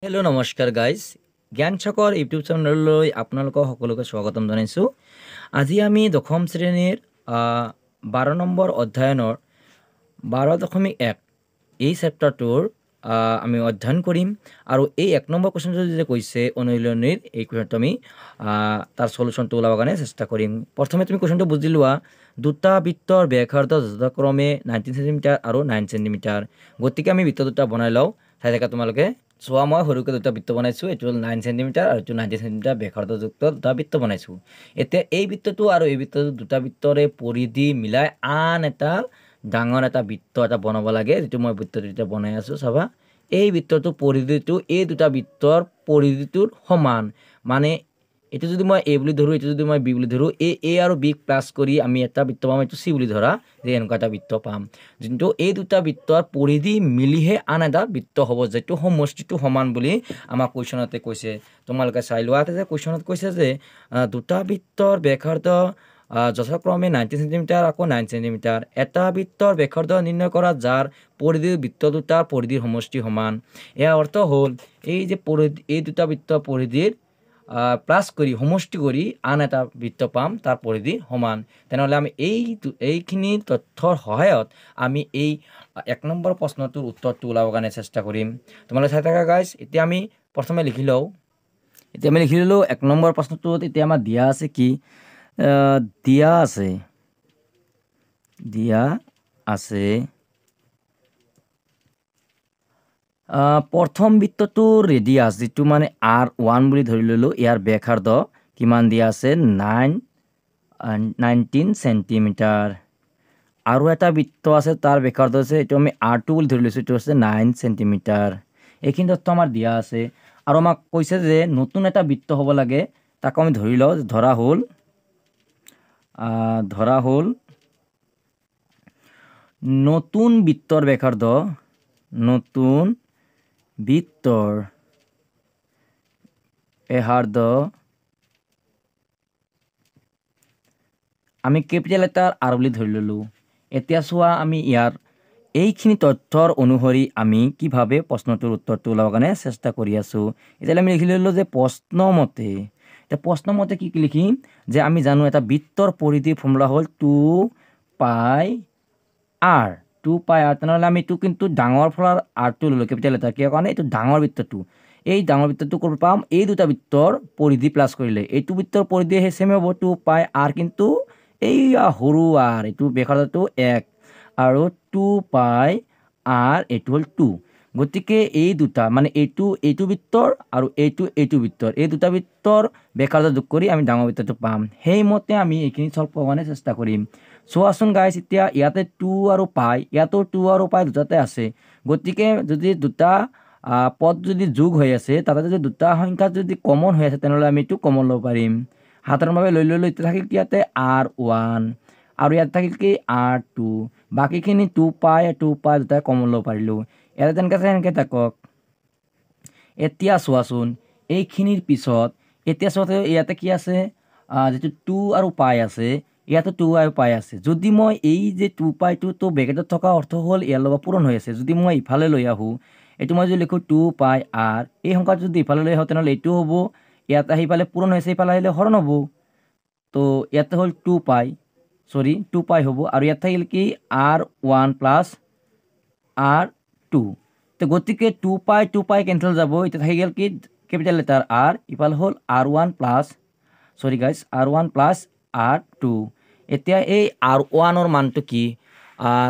Hello' নমস্কাৰ guys জ্ঞান চকৰ YouTube চেনেললৈ আপোনালোকক সকলোকে স্বাগতম জনাইছোঁ। আজি আমি দশম শ্ৰেণীৰ 12 নম্বৰ অধ্যায়নৰ 12.1 এই চেপ্টাৰটোৰ আমি অধ্যয়ন কৰিম আৰু এই 1 নম্বৰ কুৱেশ্যনটো যে কৈছে অনুশীলনীৰ এই কুৱেশ্যনটো আমি তাৰ সলিউশ্যনটো ওলাবৰ কাৰণে চেষ্টা কৰিম। প্ৰথমে তুমি কুৱেশ্যনটো বুজি লোৱা। দুটা বৃত্তৰ ব্যাসাৰ্ধ যথাক্ৰমে 19 সেণ্টিমিটাৰ আৰু 9 সেণ্টিমিটাৰ। গতিকে আমি বৃত্ত দুটা বনাই লওঁ। চাই থাকা তোমালোকে। চোৱা, মই সৰুকৈ দুটা বৃত্ত বনাইছোঁ। এইটো হ'ল 9 সেণ্টিমিটাৰ আৰু এইটো 90 সেণ্টিমিটাৰ ব্যাসাৰ্ধযুক্ত দুটা বৃত্ত বনাইছোঁ। এতিয়া এই বৃত্তটো আৰু এই বৃত্তটো দুটা বৃত্তৰে পৰিধি মিলাই আন এটা ডাঙৰ এটা বৃত্ত এটা বনাব লাগে, যিটো মই বৃত্তটো এতিয়া বনাই আছোঁ। চাবা, এই বৃত্তটোৰ পৰিধিটো এই দুটা বৃত্তৰ পৰিধিটোৰ সমান। মানে এইটো যদি মই এ বুলি ধৰোঁ, এইটো যদি মই বি বুলি ধৰোঁ, এ আৰু বি প্লাছ কৰি আমি এটা বৃত্ত পাম, এইটো চি বুলি ধৰা, যে এনেকুৱা এটা বৃত্ত পাম। যোনটো এই দুটা বৃত্তৰ পৰিধি মিলিহে আন এটা বৃত্ত হ'ব, যিটো সমষ্টিটো সমান বুলি আমাক কুৱেশ্যনতে কৈছে। তোমালোকে চাই লোৱা যে কুৱেশ্যনত কৈছে যে দুটা বৃত্তৰ ব্যাসাৰ্ধ যথাক্ৰমে 90 সেণ্টিমিটাৰ আকৌ 9 সেণ্টিমিটাৰ। এটা বৃত্তৰ ব্যাসাৰ্ধ নিৰ্ণয় কৰা যাৰ পৰিধিৰ বৃত্ত দুটাৰ পৰিধিৰ সমষ্টি সমান। ইয়াৰ অৰ্থ হ'ল এই দুটা বৃত্তৰ পৰিধিৰ প্লাছ কৰি সমষ্টি কৰি আন এটা বৃত্ত পাম, তাৰ পৰিধি সমান। তেনেহ'লে আমি এইখিনি তথ্যৰ সহায়ত আমি এই 1 নম্বৰ প্ৰশ্নটোৰ উত্তৰটো ওলাবৰ কাৰণে চেষ্টা কৰিম। তোমালোকে চাই থাকা গাইজ। এতিয়া আমি প্ৰথমে লিখি লওঁ। এতিয়া আমি লিখি ল'লোঁ 1 নম্বৰ প্ৰশ্নটোত। এতিয়া আমাৰ দিয়া আছে কি? দিয়া আছে প্ৰথম বৃত্তটোৰ ৰেডিয়াছ, যিটো মানে R1 বুলি ধৰি ল'লোঁ। ইয়াৰ ব্যাসাৰ্ধ কিমান দিয়া আছে? 19 সেণ্টিমিটাৰ। আৰু এটা বৃত্ত আছে, তাৰ ব্যাসাৰ্ধ আছে, এইটো আমি R2 বুলি ধৰি লৈছোঁ, এইটো আছে 9 সেণ্টিমিটাৰ। এইখিনি তথ্য আমাৰ দিয়া আছে। আৰু আমাক কৈছে যে নতুন এটা বৃত্ত হ'ব লাগে। তাক আমি ধৰি লওঁ, ধৰা হ'ল নতুন বৃত্তৰ ব্যাসাৰ্ধ, আমি কেপিটেল লেটাৰ R বুলি ধৰি ল'লোঁ। এতিয়া চোৱা, আমি ইয়াৰ এইখিনি তথ্যৰ অনুসৰি আমি কিভাৱে প্ৰশ্নটোৰ উত্তৰটো ওলাবৰ কাৰণে চেষ্টা কৰি আছোঁ। এতিয়ালৈ আমি লিখি ল'লোঁ যে প্ৰশ্নমতে কি লিখিম? যে আমি জানো এটা বৃত্তৰ পৰিধিৰ ফৰ্মুলা হ'ল 2πr। তেনেহ'লে আমি এইটো কিন্তু ডাঙৰ ফলাৰ আৰটো ল'লোঁ, কেপিটেল লেটাৰ। কিয় কাৰণে? এইটো ডাঙৰ বৃত্তটো। এই ডাঙৰ বৃত্তটো ক'ৰ পাম? এই দুটা বৃত্তৰ পৰিধি প্লাছ কৰিলে এইটো বৃত্তৰ পৰিধি সেই ছেমে হ'ব, 2πr। কিন্তু এই সৰু r, এইটো ব্যাসাৰ্ধটো 1 আৰু 2πr এইটো হ'ল 2। গতিকে এই দুটা মানে এইটো বৃত্তৰ আৰু এইটো বৃত্তৰ, এই দুটা বৃত্তৰ ব্যাসাৰ্ধ যোগ কৰি আমি ডাঙৰ বৃত্তটো পাম। সেইমতে আমি এইখিনি সলভ কৰাৰ কাৰণে চেষ্টা কৰিম। চোৱাচোন গাইজ, এতিয়া ইয়াতে 2 আৰু π, ইয়াতো 2 আৰু π দুটাতে আছে। গতিকে যদি দুটা পদ যদি যোগ হৈ আছে, তাতে যদি দুটা সংখ্যা যদি কমন হৈ আছে, তেনেহ'লে আমি এইটো কমন ল'ব পাৰিম। সাধাৰণভাৱে লৈ ল'লোঁ। এতিয়া থাকিল কি ইয়াতে R1 আৰু ইয়াত থাকিল কি R2। বাকীখিনি 2π দুটাই কমন ল'ব পাৰিলোঁ। ইয়াতে তেনেকৈ থাকক। এতিয়া চোৱাচোন, এইখিনিৰ পিছত এতিয়া চোৱাতে ইয়াতে কি আছে? যিটো 2 আৰু π আছে, ইয়াতে 2 আৰু π আছে। যদি মই এই যে 2πটো ব্ৰেকেটত থকা অৰ্থ হ'ল ইয়াৰ লগত পূৰণ হৈ আছে। যদি মই ইফালে লৈ আহোঁ, এইটো মই যদি লিখোঁ 2πr, এই সংখ্যাটো যদি ইফালে লৈ আহোঁ, তেনেহ'লে এইটো হ'ব। ইয়াত আহি পালে পূৰণ হৈছে, ইফালে আহিলে হৰণ হ'ব। তো ইয়াতে হ'ল 2π হ'ব। আৰু ইয়াত থাকিল কি R1 প্লাছ R2। তো গতিকে 2π কেঞ্চেল যাব। এতিয়া থাকি গ'ল কি কেপিটেল লেটাৰ R, ইফালে হ'ল R1 প্লাছ R2। এতিয়া এই R1ৰ মানটো কি?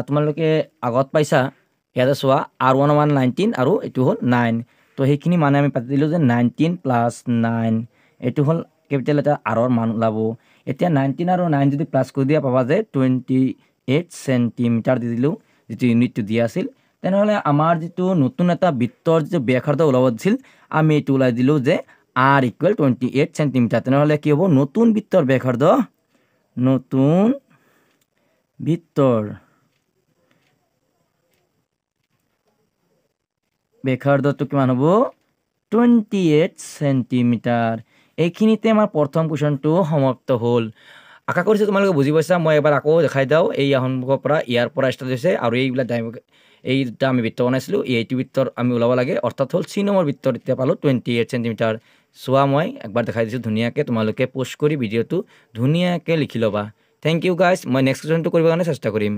তোমালোকে আগত পাইছা। ইয়াতে চোৱা, R1ৰ মান 19 আৰু এইটো হ'ল 9। তো সেইখিনি মানে আমি পাতি দিলোঁ যে 19 প্লাছ 9, এইটো হ'ল কেপিটেল লেটাৰ Rৰ মান ওলাব। এতিয়া 19 আৰু 9 যদি প্লাছ কৰি দিয়া, পাবা যে 28 সেণ্টিমিটাৰ দি দিলোঁ, যিটো ইউনিটটো দিয়া আছিল। তেনেহ'লে আমাৰ যিটো নতুন এটা বৃত্তৰ যিটো ব্যাসাৰ্ধ ওলাব দিছিল, আমি এইটো ওলাই দিলোঁ যে R = 28 সেণ্টিমিটাৰ। তেনেহ'লে কি হ'ব? নতুন বৃত্তৰ ব্যাসাৰ্ধটো কিমান হ'ব? 28 সেণ্টিমিটাৰ। এইখিনিতে আমাৰ প্ৰথম কুৱেশ্যনটো সমাপ্ত হ'ল। আশা কৰিছোঁ তোমালোকে বুজি পাইছা। মই এবাৰ আকৌ দেখাই দিওঁ। এই সন্মুখৰ পৰা ইয়াৰ পৰা ষ্টাৰ্ট হৈছে আৰু এইবিলাক এই দুটা আমি বৃত্ত বনাইছিলোঁ এইটো বৃত্তৰ আমি ওলাব লাগে অৰ্থাৎ হ'ল C নম্বৰ বৃত্তৰ এতিয়া পালোঁ 28 চেণ্টিমিটাৰ চোৱা মই একবাৰ দেখাই দিছোঁ ধুনীয়াকৈ তোমালোকে পোষ্ট কৰি ভিডিঅ'টো ধুনীয়াকৈ লিখি ল'বা থেংক ইউ গাইজ মই নেক্সট কুৱেশ্যনটো কৰিবৰ কাৰণে চেষ্টা কৰিম